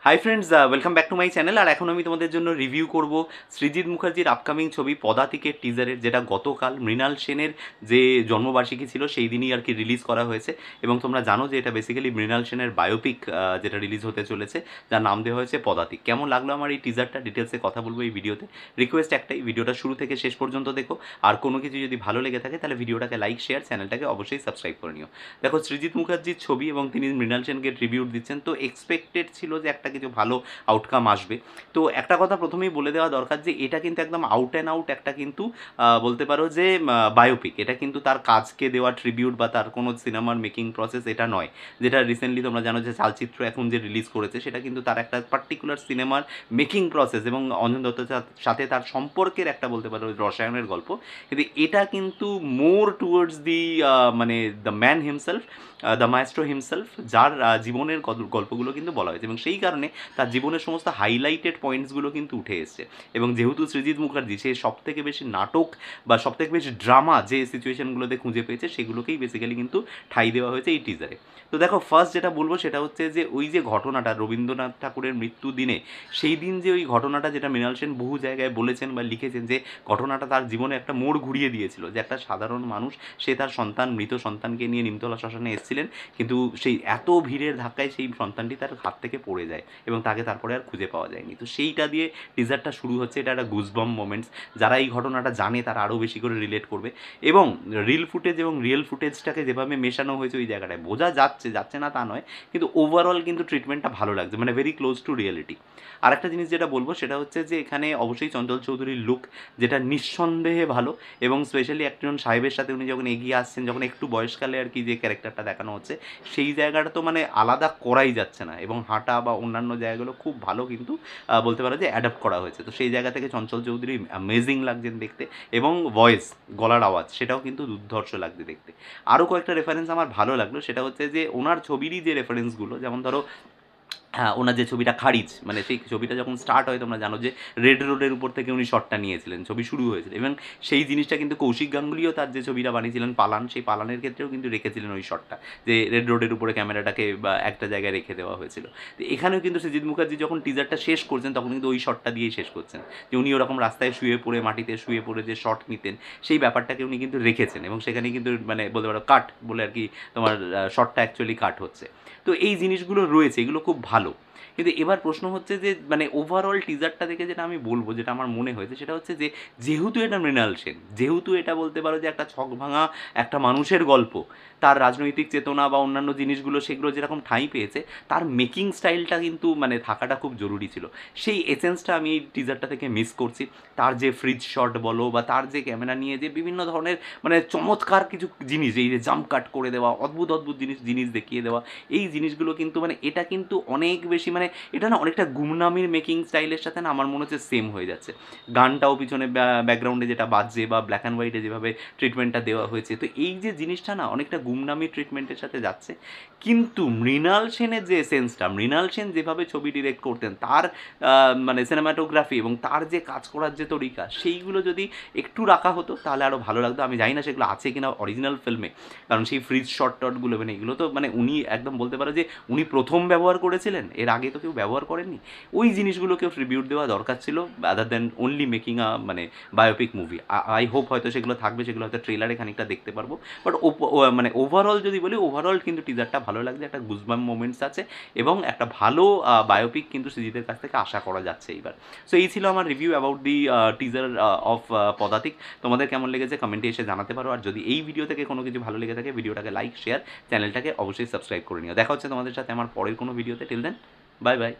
High friends, welcome back to my channel. আর এখন আমি তোমাদের জন্য রিভিউ করব সৃজিত মুখার্জির আপকামিং ছবি পদাতিকের টিজারের, যেটা গতকাল মৃণাল সেনের যে জন্মবার্ষিকী ছিল সেই দিনই আর কি রিলিজ করা হয়েছে। এবং তোমরা জানো যে এটা বেসিক্যালি মৃণাল সেনের বায়োপিক যেটা রিলিজ হতে চলেছে, যার নাম দেওয়া হয়েছে পদাতিক। কেমন লাগলো আমার এই টিজারটা ডিটেলসে কথা বলবো এই ভিডিওতে। রিকোয়েস্ট একটাই, ভিডিওটা শুরু থেকে শেষ পর্যন্ত দেখো। আর কোনো কিছু যদি ভালো লেগে থাকে তাহলে ভিডিওটাকে লাইক, শেয়ার, চ্যানেলটাকে অবশ্যই সাবস্ক্রাইব করে নিও। দেখো, সৃজিত মুখার্জির ছবি এবং তিনি মৃণাল সেনকে ট্রিবিউট দিচ্ছেন, তো এক্সপেক্টেড ছিল যে একটা কিছু ভালো আউটকাম আসবে। তো একটা কথা প্রথমেই বলে দেওয়া দরকার যে এটা কিন্তু একদম আউট অ্যান্ড আউট একটা কিন্তু বলতে পারো যে বায়োপিক। এটা কিন্তু তার কাজকে দেওয়া ট্রিবিউট বা তার কোনো সিনেমার মেকিং প্রসেস এটা নয়। যেটা রিসেন্টলি তোমরা জানো যে চালচিত্র এখন যে রিলিজ করেছে, সেটা কিন্তু তার একটা পার্টিকুলার সিনেমার মেকিং প্রসেস এবং অঞ্জন দত্তের সাথে তার সম্পর্কের একটা বলতে পারো রসায়নের গল্প। কিন্তু এটা কিন্তু মোর টুয়ার্ডস দি মানে the man himself, the maestro himself, যার জীবনের গল্পগুলো কিন্তু বলা হয়েছে এবং সেই কারণে তার জীবনের সমস্ত হাইলাইটেড পয়েন্টসগুলো কিন্তু উঠে এসছে। এবং যেহেতু সৃজিত মুখার্জি সে সবথেকে বেশি নাটক বা সবথেকে বেশি ড্রামা যে সিচুয়েশনগুলোতে খুঁজে পেয়েছে, সেগুলোকেই বেসিক্যালি কিন্তু ঠাঁই দেওয়া হয়েছে এই টিজারে। তো দেখো, ফার্স্ট যেটা বলবো সেটা হচ্ছে যে ওই যে ঘটনাটা রবীন্দ্রনাথ ঠাকুরের মৃত্যু দিনে, সেই দিন যে ওই ঘটনাটা, যেটা মৃণাল সেন বহু জায়গায় বলেছেন বা লিখেছেন, যে ঘটনাটা তার জীবনে একটা মোড় ঘুরিয়ে দিয়েছিল। যে একটা সাধারণ মানুষ, সে তার মৃত সন্তানকে নিয়ে নিমতলা শ্মশানে এসেছিলেন, কিন্তু সেই এত ভিড়ের ধাক্কায় সেই সন্তানটি তার হাত থেকে পড়ে যায় এবং তাকে তারপরে আর খুঁজে পাওয়া যায়নি। তো সেইটা দিয়ে টিজারটা শুরু হচ্ছে। এটা একটা গুজবম মোমেন্টস। যারা এই ঘটনাটা জানে তারা আরও বেশি করে রিলেট করবে। এবং রিল ফুটেজ এবং রিয়েল ফুটেজটাকে যেভাবে মেশানো হয়েছে ওই জায়গাটায়, বোঝা যাচ্ছে না তা নয়, কিন্তু ওভারঅল কিন্তু ট্রিটমেন্টটা ভালো লাগছে, মানে ভেরি ক্লোজ টু রিয়েলিটি। আর একটা জিনিস যেটা বলবো সেটা হচ্ছে যে এখানে অবশ্যই চঞ্চল চৌধুরীর লুক, যেটা নিঃসন্দেহে ভালো। এবং স্পেশালি একজন সাহেবের সাথে উনি যখন এগিয়ে আসছেন, যখন একটু বয়সকালে আর কি যে ক্যারেক্টারটা দেখানো হচ্ছে, সেই জায়গাটা তো মানে আলাদা করাই যাচ্ছে না। এবং হাঁটা বা অন্যান্য জায়গাগুলো খুব ভালো কিন্তু বলতে পারো যে অ্যাডাপ্ট করা হয়েছে। তো সেই জায়গা থেকে চঞ্চল চৌধুরী অ্যামেজিং লাগছেন দেখতে। এবং ভয়েস, গলার আওয়াজ, সেটাও কিন্তু দুর্ধর্ষ লাগছে দেখতে। আরও কয়েকটা রেফারেন্স আমার ভালো লাগলো, সেটা হচ্ছে যে ওনার ছবিরই যে রেফারেন্সগুলো, যেমন ধরো হ্যাঁ, ওনার যে ছবিটা খারিজ, মানে সেই ছবিটা যখন স্টার্ট হয় তোমরা জানো যে রেড রোডের উপর থেকে উনি শটটা নিয়েছিলেন, ছবি শুরু হয়েছিল। এবং সেই জিনিসটা কিন্তু কৌশিক গাঙ্গুলিও তার যে ছবিটা বানিয়েছিলেন পালান, সেই পালানের ক্ষেত্রেও কিন্তু রেখেছিলেন ওই শটটা, যে রেড রোডের উপরে ক্যামেরাটাকে বা একটা জায়গায় রেখে দেওয়া হয়েছিল। তো এখানেও কিন্তু সৃজিত মুখার্জি যখন টিজারটা শেষ করছেন, তখন কিন্তু ওই শটটা দিয়েই শেষ করছেন, যে উনি ওরকম রাস্তায় শুয়ে পড়ে, মাটিতে শুয়ে পড়ে যে শট নিতেন, সেই ব্যাপারটাকে উনি কিন্তু রেখেছেন। এবং সেখানে কিন্তু মানে বলতে পারো কাট বলে আর কি, তোমার শটটা অ্যাকচুয়ালি কাট হচ্ছে। তো এই জিনিসগুলো রয়েছে, এগুলো খুব ভালো। কিন্তু এবার প্রশ্ন হচ্ছে যে মানে ওভারঅল টিজারটা দেখে যেটা আমি বলবো, যেটা আমার মনে হয়েছে, সেটা হচ্ছে যে যেহেতু এটা মৃণাল সেন, যেহেতু এটা বলতে পারো যে একটা ছক ভাঙা একটা মানুষের গল্প, তার রাজনৈতিক চেতনা বা অন্যান্য জিনিসগুলো সেগুলো যেরকম ঠাঁই পেয়েছে, তার মেকিং স্টাইলটা কিন্তু মানে থাকাটা খুব জরুরি ছিল। সেই এসেন্সটা আমি এই টিজারটা থেকে মিস করছি। তার যে ফ্রিজ শট বলো, বা তার যে ক্যামেরা নিয়ে যে বিভিন্ন ধরনের মানে চমৎকার কিছু জিনিস, এই যে জাম্প কাট করে দেওয়া, অদ্ভুত অদ্ভুত জিনিস দেখিয়ে দেওয়া, এই জিনিসগুলো কিন্তু মানে এটা কিন্তু অনেক বেশি মানে এটা না অনেকটা গুমনামির মেকিং স্টাইলের সাথে না আমার মনে হচ্ছে সেম হয়ে যাচ্ছে। গানটাও পিছনে ব্যাকগ্রাউন্ডে যেটা বাজছে, বা ব্ল্যাক অ্যান্ড হোয়াইটে যেভাবে ট্রিটমেন্টটা দেওয়া হয়েছে, তো এই যে জিনিসটা না অনেকটা গুমনামি ট্রিটমেন্টের সাথে যাচ্ছে। কিন্তু মৃণাল সেনের যে সেন্সটা, মৃণাল সেন যেভাবে ছবি ডিরেক্ট করতেন, তার মানে সিনেমাটোগ্রাফি এবং তার যে কাজ করার যে তরিকা, সেইগুলো যদি একটু রাখা হতো তাহলে আরও ভালো লাগতো। আমি জানি না সেগুলো আছে কিনা অরিজিনাল ফিল্মে, কারণ সেই ফ্রিজ শট টটগুলো মানে এগুলো তো মানে উনি একদম বলতে পারো যে উনি প্রথম ব্যবহার করেছিলেন, এর আগে তো কেউ ব্যবহার করেননি। ওই জিনিসগুলোকেও ট্রিবিউট দেওয়া দরকার ছিল, আদার দ্যান অনলি মেকিং আ মানে বায়োপিক মুভি। আই হোপ হয়তো সেগুলো থাকবে, সেগুলো হয়তো ট্রেলারে খানিকটা দেখতে পারবো। বাট মানে ওভারঅল যদি বলি, ওভারঅল কিন্তু টিজারটা ভালো লাগছে, একটা গুজবাম মোমেন্টস আছে এবং একটা ভালো বায়োপিক কিন্তু সৃজিতের কাছ থেকে আশা করা যাচ্ছে এইবার। সো এই ছিল আমার review about the teaser of পদাতিক। তোমাদের কেমন লেগেছে কমেন্টে এসে জানাতে পারো। আর যদি এই ভিডিও থেকে কোনো কিছু ভালো লেগে থাকে, ভিডিওটাকে লাইক, শেয়ার, চ্যানেলটাকে অবশ্যই সাবস্ক্রাইব করে নিও। দেখা হচ্ছে তোমাদের সাথে আমার পরের কোনো ভিডিওতে। Till then, bye by.